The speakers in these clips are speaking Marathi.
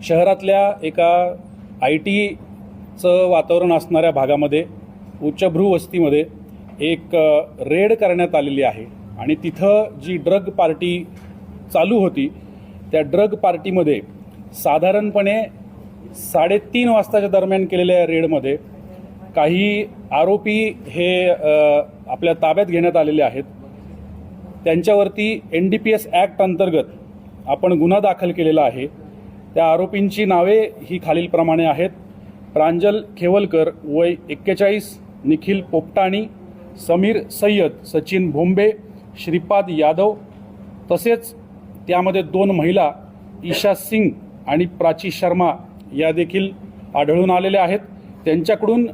शहरातल्या एका IT चं वातावरण असणाऱ्या भागामध्ये उच्चभ्रू वस्तीमध्ये एक रेड करण्यात आलेली आहे आणि तिथं जी ड्रग पार्टी चालू होती त्या ड्रग पार्टीमध्ये साधारणपणे 3:30 वाजताच्या दरम्यान केलेल्या रेडमध्ये काही आरोपी हे आपल्या ताब्यात घेण्यात आलेले आहेत। त्यांच्यावरती NDPS ॲक्ट अंतर्गत आपण गुन्हा दाखल केलेला आहे। त्या आरोपींची नावे ही खालीलप्रमाणे आहेत। प्रांजल खेवलकर वय 41, निखिल पोपटाणी, समीर सय्यद, सचिन भोंबे, श्रीपाद यादव, तसेच त्यामध्ये 2 महिला ईशा सिंग आणि प्राची शर्मा या देखील आढळून आलेल्या आहेत। त्यांच्याकडून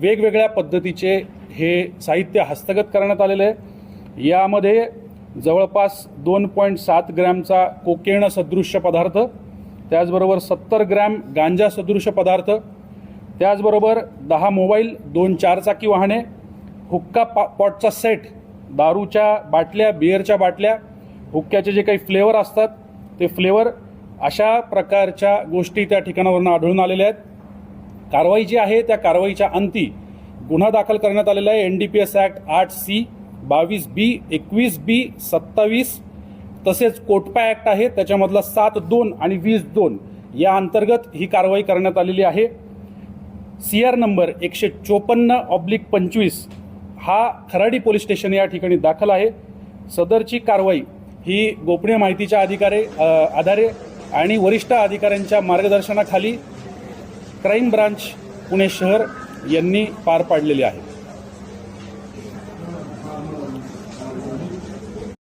वेगवेगळ्या पद्धतीचे हे साहित्य हस्तगत करण्यात आलेले आहे। यामध्ये जवळपास 2.7 ग्रॅमचा कोकेन सदृश्य पदार्थ, त्याचबरोबर 70 ग्रॅम गांजा सदृश्य पदार्थ, त्याचबरोबर 10 मोबाईल, 2 चारचाकी वाहने, हुक्का पॉटचा सेट, दारूच्या बाटल्या, बिअरच्या बाटल्या, हुक्क्याचे जे काही फ्लेवर असतात ते फ्लेवर, अशा प्रकारच्या गोष्टी त्या ठिकाणावरून आढळून आलेल्या आहेत। कारवाई जी आहे त्या कारवाईच्या अंती गुन्हा दाखल करण्यात आलेला आहे। NDPS act 8C, 22B, 21B, 27, तसेच कोटपा ॲक्ट आहे त्याच्यामधला 7(2) आणि 20(2) या अंतर्गत ही कारवाई करण्यात आलेली आहे। CR नंबर 154/25 हा खराडी पोलीस स्टेशन या ठिकाणी दाखल आहे। सदरची कारवाई ही गोपनीय माहितीच्या आधारे आणि वरिष्ठ अधिकाऱ्यांच्या मार्गदर्शनाखाली क्राईम ब्रांच पुणे शहर यांनी पार पाडलेली आहे।